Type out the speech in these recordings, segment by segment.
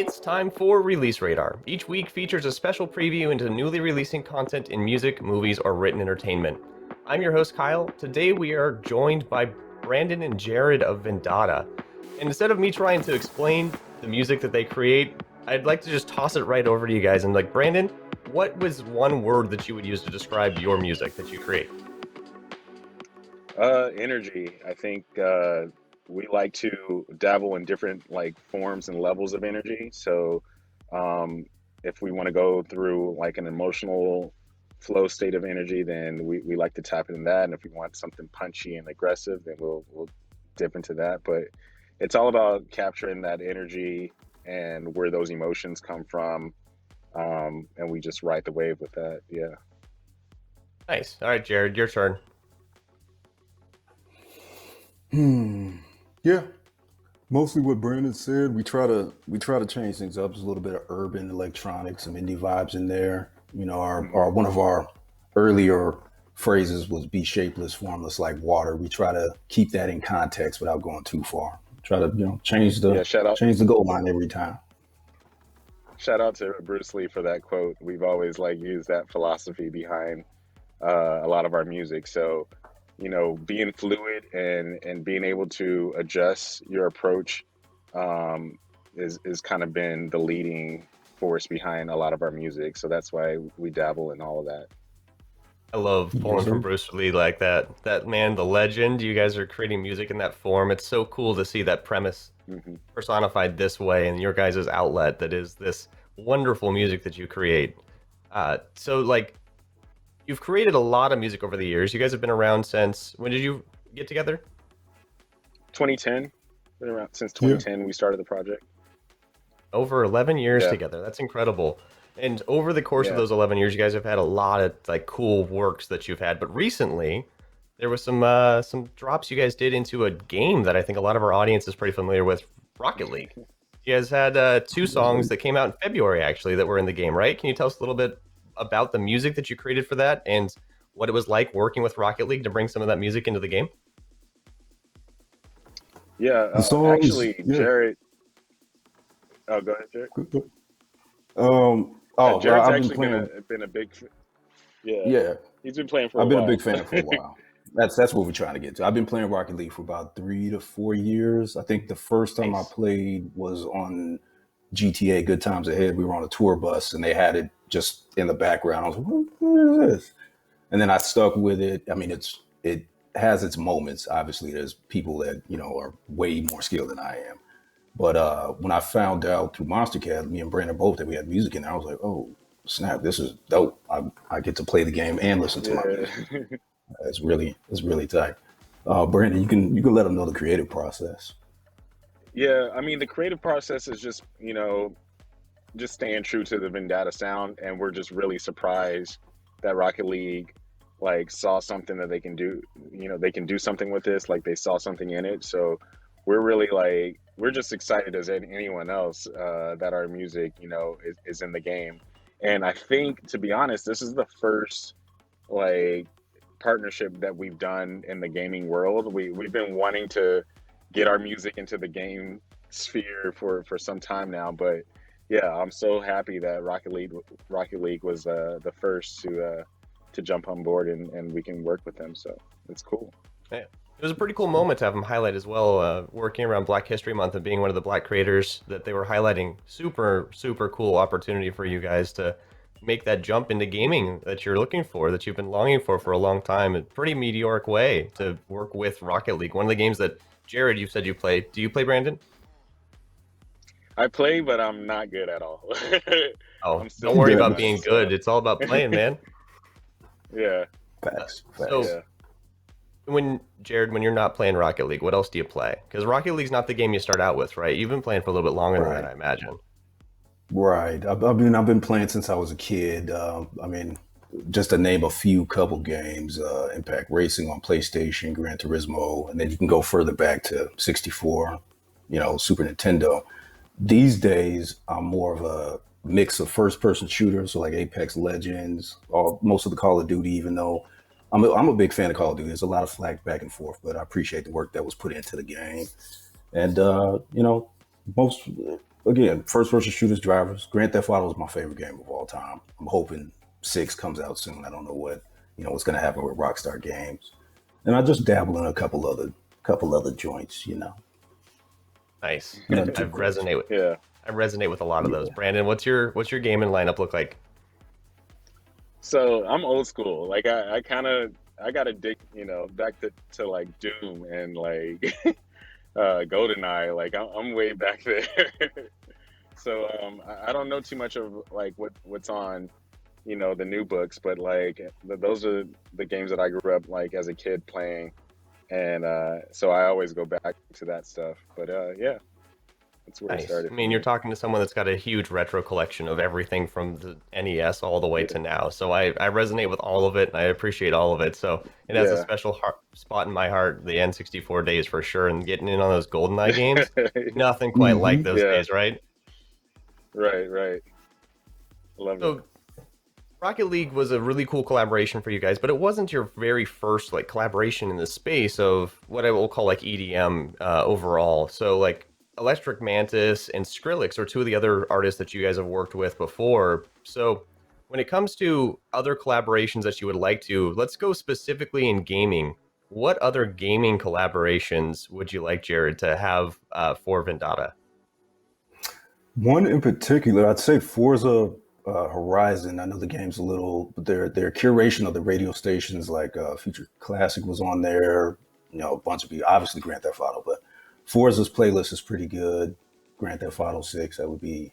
It's time for Release Radar. Each week features a special preview into newly releasing content in music, movies, or written entertainment. I'm your host, Kyle. Today we are joined by Branden and Jared of Vindata. And instead of me trying to explain the music that they create, I'd like to just toss it right over to you guys. And like, Branden, what was one word that you would use to describe your music that you create? Energy. I think we like to dabble in different like forms and levels of energy. So um, if we want to go through like an emotional flow state of energy, then we like to tap into that. And if we want something punchy and aggressive, then we'll dip into that. But it's all about capturing that energy and where those emotions come from. And we just ride the wave with that. Yeah. Nice. All right, Jared, your turn. Yeah, mostly what Brandon said. We try to change things up. There's a little bit of urban electronics, some indie vibes in there. You know, Mhm. our one of our earlier phrases was "be shapeless, formless like water." We try to keep that in context without going too far. Try to Yeah. change the goal line every time. Shout out to Bruce Lee for that quote. We've always like used that philosophy behind a lot of our music. So, being fluid and being able to adjust your approach um, is kind of been the leading force behind a lot of our music. So that's why we dabble in all of that. I love Yes, pulling from sir. Bruce Lee like that. That man, the legend. You guys are creating music in that form. It's so cool to see that premise Hmm. personified this way in your guys' outlet that is this wonderful music that you create. So, like, you've created a lot of music over the years. You guys have been around since when did you get together? 2010, been around since Yeah. 2010. We started the project. Over 11 years Yeah, together. That's incredible. And over the course of yeah. those 11 years, you guys have had a lot of like cool works that you've had. But recently, there was some drops you guys did into a game that I think a lot of our audience is pretty familiar with, Rocket League. You guys had two Yes, songs sir. that came out in February actually that were in the game, right? Can you tell us a little bit about the music that you created for that and what it was like working with Rocket League to bring some of that music into the game? Yeah, The songs. actually, Yeah. Jared. Oh, go ahead, Jared. Well, Jared's I've been actually playing. been a big. Yeah, Yeah, he's been playing for a I've been a big while. fan for a while. That's what we're trying to get to. I've been playing Rocket League for about 3 to 4 years. I think the first time I Nice. played was on GTA Good Times Ahead. We were on a tour bus and they had it just in the background. I was like, what is this? And then I stuck with it. I mean, it has its moments. Obviously, there's people that, are way more skilled than I am. But when I found out through Monster Cat, me and Brandon both that we had music in there, I was like, oh, snap, this is dope. I get to play the game and listen to my Yeah. music. It's really tight. Brandon, you can let them know the creative process. Yeah, I mean the creative process is just, just staying true to the Vendetta sound, and we're just really surprised that Rocket League like saw something that they can do, they can do something with this, like they saw something in it. So we're really like we're just excited as anyone else that our music, is in the game. And I think to be honest, this is the first like partnership that we've done in the gaming world. We've been wanting to get our music into the game sphere for some time now, but yeah, I'm so happy that Rocket League was the first to jump on board and we can work with them. So it's cool. Yeah. It was a pretty cool moment to have them highlight as well, working around Black History Month and being one of the Black creators that they were highlighting. Super, super cool opportunity for you guys to make that jump into gaming that you're looking for, that you've been longing for a long time. A pretty meteoric way to work with Rocket League, one of the games that Jared, you said you play. Do you play, Brandon? I play, but I'm not good at all. Oh, I'm still don't worry learning about money. being So good. It's all about playing, man. yeah, Facts, So facts. yeah. when you're not playing Rocket League, what else do you play? Because Rocket League's not the game you start out with, right? You've been playing for a little bit longer than that, Right, I imagine. right. I've been playing since I was a kid. I mean, just to name a few couple games: Impact Racing on PlayStation, Gran Turismo, and then you can go further back to 64. Super Nintendo. These days, I'm more of a mix of first-person shooters, so like Apex Legends, or most of the Call of Duty. Even though I'm a big fan of Call of Duty, there's a lot of flack back and forth, but I appreciate the work that was put into the game. And most again, first person shooters, drivers. Grand Theft Auto is my favorite game of all time. I'm hoping 6 comes out soon. I don't know what's going to happen with Rockstar Games. And I just dabble in a couple other joints. Nice. I, Nothing I too crazy. resonate with Yeah. I resonate with a lot of those. Yeah. Branden, what's your gaming lineup look like? So I'm old school. Like I kind of I got to dig, back to like Doom and like GoldenEye. Like I'm way back there. So I don't know too much of like what's on, the new books, but like those are the games that I grew up like as a kid playing, and so I always go back to that stuff. But yeah, that's where it Nice. I started for mean, you're me. talking to someone that's got a huge retro collection of everything from the NES all the way Yeah, to now. So I resonate with all of it and I appreciate all of it. So it has a yeah, special spot in my heart, the N64 days for sure. And getting in on those GoldenEye games, nothing quite like Hmm. those yeah. days, right? Right, right. Love it. So Rocket League was a really cool collaboration for you guys, but it wasn't your very first like collaboration in the space of what I will call like EDM overall. So like Electric Mantis and Skrillex are two of the other artists that you guys have worked with before. So when it comes to other collaborations that you would like to, let's go specifically in gaming. What other gaming collaborations would you like Jared to have for Vindata? One in particular, I'd say Forza Horizon. I know the game's a little, but their curation of the radio stations, like Future Classic was on there. A bunch of people, obviously Grand Theft Auto, but Forza's playlist is pretty good. Grand Theft Auto 6, that would be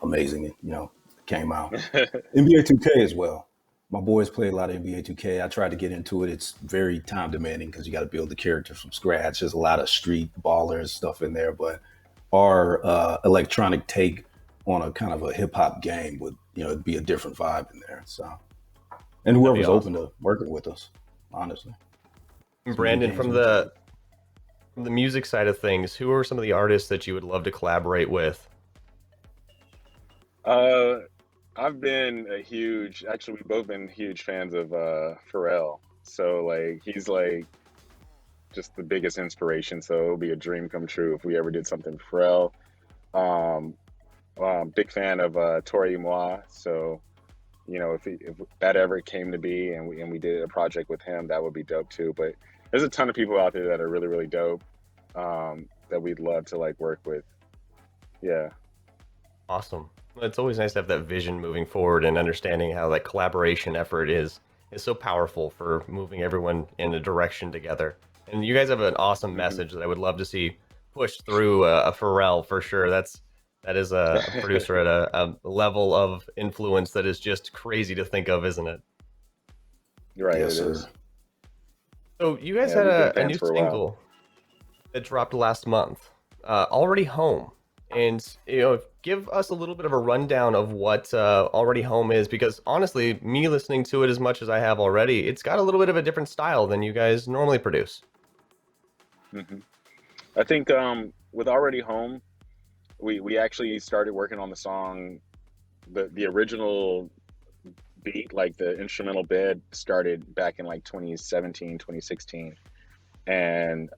amazing. Came out. NBA 2K as well. My boys play a lot of NBA 2K. I tried to get into it. It's very time demanding because you got to build the characters from scratch. There's a lot of street ballers stuff in there, but our electronic take on a kind of a hip hop game would, it'd be a different vibe in there. So, and That'd be whoever's open awesome. to working with us, honestly, And some good Brandon, games on the table. from the music side of things, who are some of the artists that you would love to collaborate with? Uh, I've been actually, we've both been huge fans of Pharrell. So like he's like just the biggest inspiration. So it'll be a dream come true if we ever did something for Pharrell. Big fan of Tori Moi. So if that ever came to be and we did a project with him, that would be dope too. But there's a ton of people out there that are really really dope, that we'd love to like work with. Yeah. Awesome. Well, it's always nice to have that vision moving forward and understanding how that collaboration effort is so powerful for moving everyone in a direction together. And you guys have an awesome Hmm. message that I would love to see pushed through a Pharrell for sure. That is a producer at a level of influence that is just crazy to think of, isn't it? Right, Yes, it sir. is. So you guys Yeah, had we've been a new fans for a while. single that dropped last month, Already Home. And, give us a little bit of a rundown of what Already Home is, because honestly, me listening to it as much as I have already, it's got a little bit of a different style than you guys normally produce. Hmm. I think with Already Home, we actually started working on the song. The original beat, like the instrumental bed, started back in like 2017, 2016, and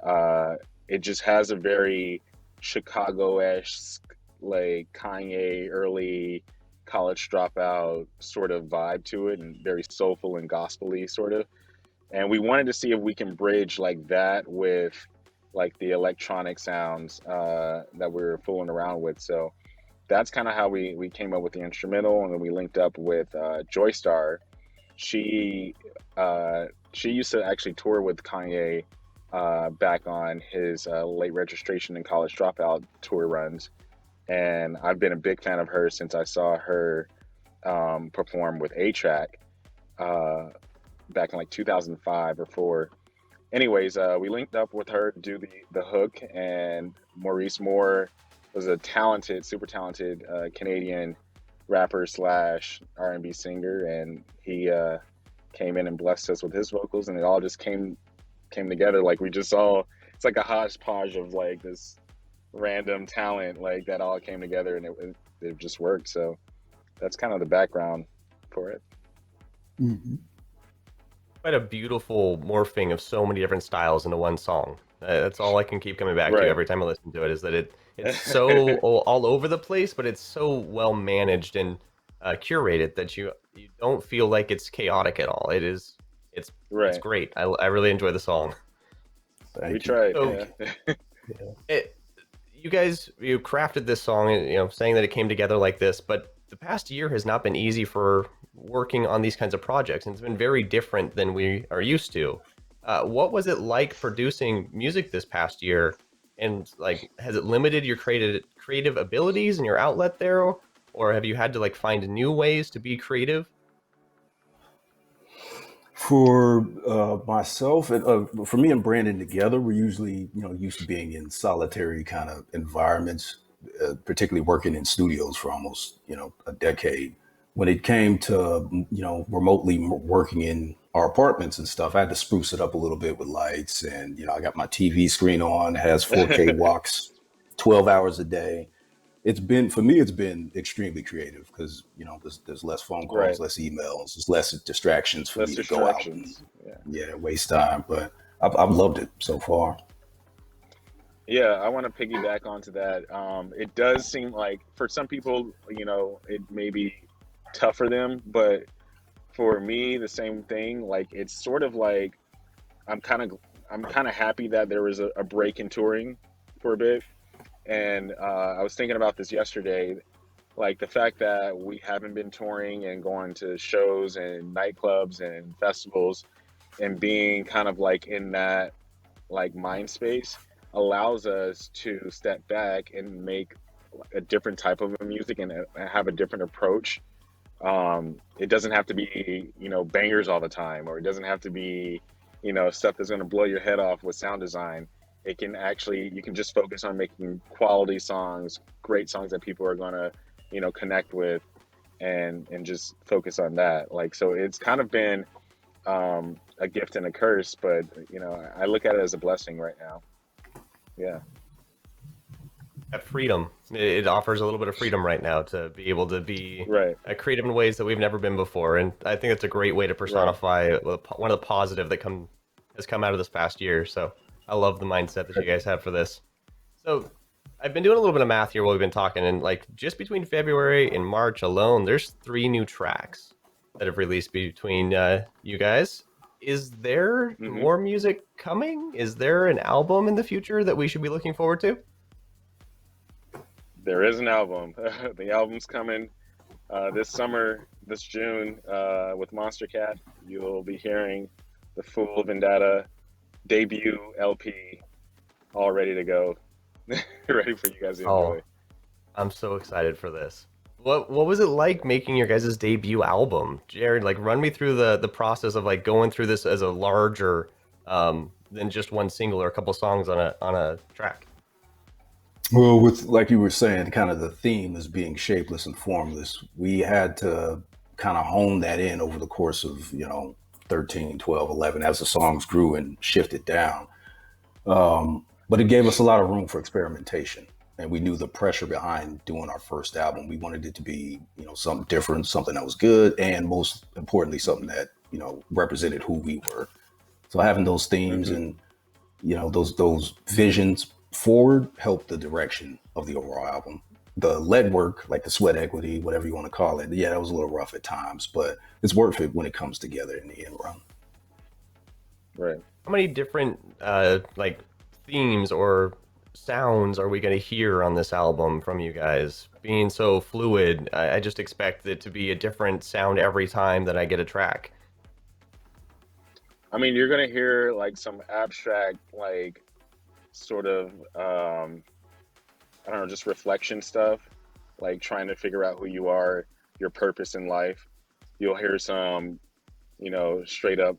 it just has a very Chicago-esque, like Kanye early college dropout sort of vibe to it, and very soulful and gospely sort of. And we wanted to see if we can bridge like that with like the electronic sounds that we were fooling around with. So that's kind of how we came up with the instrumental, and then we linked up with Joystar. She uh, she used to actually tour with Kanye back on his late registration and college dropout tour runs, and I've been a big fan of her since I saw her perform with A Track uh, back in like 2005 or four. Anyways, we linked up with her to do the hook, and Maurice Moore was a talented, super talented Canadian rapper slash R&B singer, and he came in and blessed us with his vocals, and it all just came together. Like we just all, it's like a hodgepodge of like this random talent, like that all came together, and it just worked. So that's kind of the background for it. Hmm. Quite a beautiful morphing of so many different styles into one song. That's all I can keep coming back to Right. every time I listen to it, is that It's so all over the place, but it's so well managed and curated that you don't feel like it's chaotic at all. It's Right. great. I really enjoy the song. We Thank you. tried. So Thank Yeah. you. Yeah. you guys, you crafted this song, saying that it came together like this, but the past year has not been easy for working on these kinds of projects, and it's been very different than we are used to. What was it like producing music this past year? And like, has it limited your creative abilities and your outlet there, or have you had to like find new ways to be creative? For myself, and for me and Brandon together, we're usually, used to being in solitary kind of environments, particularly working in studios for almost, a decade. When it came to, remotely working in our apartments and stuff, I had to spruce it up a little bit with lights, and I got my TV screen on, it has 4K walks, 12 hours a day. It's been, for me, it's been extremely creative because there's less phone calls, Right. less emails, there's less distractions for Less me to go out and distractions. Yeah. waste time. But I've loved it so far. Yeah, I want to piggyback onto that. It does seem like for some people, it may be tough for them, but for me, the same thing. Like it's sort of like I'm kind of I'm kind of happy that there was a break in touring for a bit. And I was thinking about this yesterday, like the fact that we haven't been touring and going to shows and nightclubs and festivals and being kind of like in that like mind space allows us to step back and make a different type of music and have a different approach. It doesn't have to be, bangers all the time, or it doesn't have to be, stuff that's going to blow your head off with sound design. It can actually, you can just focus on making quality songs, great songs that people are going to, connect with, and just focus on that. Like, so it's kind of been a gift and a curse, but I look at it as a blessing right now. Yeah. That freedom, it offers a little bit of freedom right now to be able to be Right. creative in ways that we've never been before, and I think it's a great way to Right. personify one of the positive that has come out of this past year. So I love the mindset that you guys have for this. So I've been doing a little bit of math here while we've been talking, and like just between February and March alone, there's 3 new tracks that have released between you guys. Is there Hmm. more music coming? Is there an album in the future that we should be looking forward to? There is an album. The album's coming this summer, this June, with Monster Cat. You'll be hearing the full Vindata debut LP, all ready to go, ready for you guys to Oh, enjoy. I'm so excited for this. What was it like making your guys' debut album? Jared, like run me through the process of like going through this as a larger than just one single or a couple songs on a track. Well, with like you were saying, kind of the theme is being shapeless and formless. We had to kind of hone that in over the course of, 13, 12, 11, as the songs grew and shifted down. But it gave us a lot of room for experimentation. And we knew the pressure behind doing our first album. We wanted it to be, something different, something that was good, and most importantly, something that, represented who we were. So having those themes Hmm. and those visions forward helped the direction of the overall album. The lead work, like the sweat equity, whatever you want to call it, yeah, that was a little rough at times, but it's worth it when it comes together in the end run. Right. How many different like themes or sounds are we going to hear on this album from you guys? Being so fluid, I just expect it to be a different sound every time that I get a track. I mean, you're gonna hear like some abstract, like sort of, I don't know, just reflection stuff, like trying to figure out who you are, your purpose in life. You'll hear some, straight up,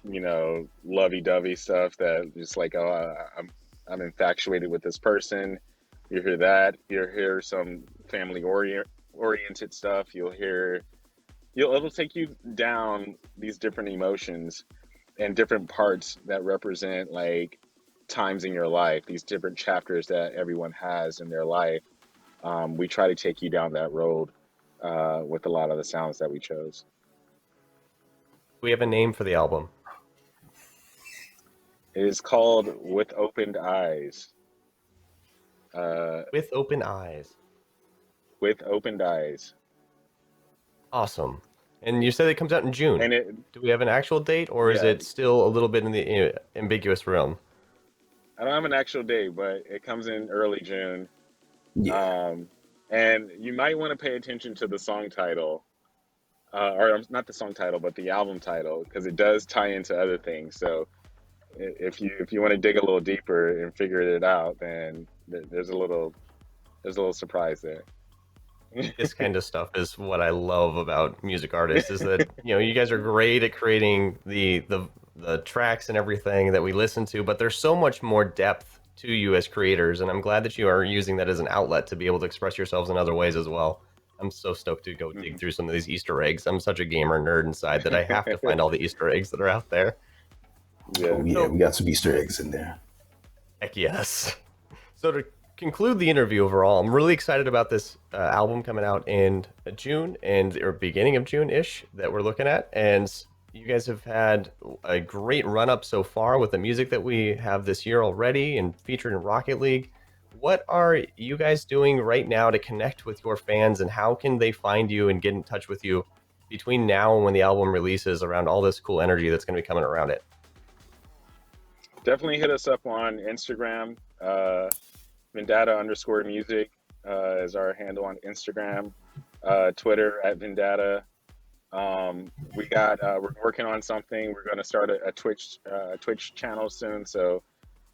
lovey-dovey stuff that just like, oh, I'm infatuated with this person. You hear that. You'll hear some oriented stuff. It'll take you down these different emotions and different parts that represent like times in your life, these different chapters that everyone has in their life. We try to take you down that road with a lot of the sounds that we chose. We have a name for the album. It is called With Opened Eyes. With Open Eyes. With Opened Eyes. Awesome. And you said it comes out in June. And it, Do we have an actual date, or is yeah, it still a little bit in the ambiguous realm? I don't have an actual date, but it comes in early June. Yeah. And you might want to pay attention to the song title, or not the song title, but the album title, because it does tie into other things. So if you want to dig a little deeper and figure it out, then there's a little surprise there. This kind of stuff is what I love about music artists, is that, you know, you guys are great at creating the tracks and everything that we listen to, but there's so much more depth to you as creators, and I'm glad that you are using that as an outlet to be able to express yourselves in other ways as well. I'm so stoked to go dig through some of these Easter eggs. I'm such a gamer nerd inside that I have to find all the Easter eggs that are out there. Yeah. Oh yeah, we got some Easter eggs in there. Heck yes. So to conclude the interview overall, I'm really excited about this album coming out in June or beginning of June-ish that we're looking at. And you guys have had a great run-up so far with the music that we have this year already and featured in Rocket League. What are you guys doing right now to connect with your fans, and how can they find you and get in touch with you between now and when the album releases around all this cool energy that's going to be coming around it? Definitely hit us up on Instagram. Vindata_music is our handle on Instagram. Twitter @Vindata. We're working on something. We're going to start a Twitch channel soon, so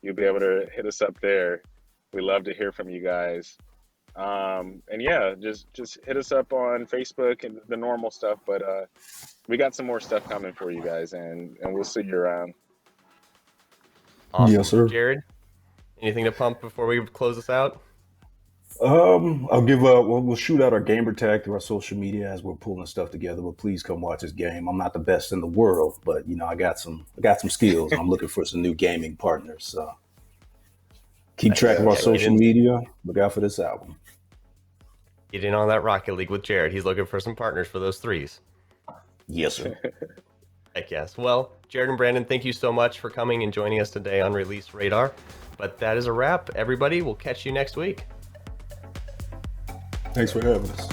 you'll be able to hit us up there. We love to hear from you guys. And yeah, just hit us up on Facebook and the normal stuff. But we got some more stuff coming for you guys, and we'll see you around. Awesome. Yes, sir. Jared, anything to pump before we close this out? I'll give we'll shoot out our gamer tag through our social media as we're pulling stuff together. But please come watch this game. I'm not the best in the world, but you know I got some skills. And I'm looking for some new gaming partners. So keep track of our social media. Look out for this album. Get in on that Rocket League with Jared. He's looking for some partners for those threes. Yes, sir. Heck yes. Well, Jared and Branden, thank you so much for coming and joining us today on Release Radar. But that is a wrap. Everybody, we'll catch you next week. Thanks for having us.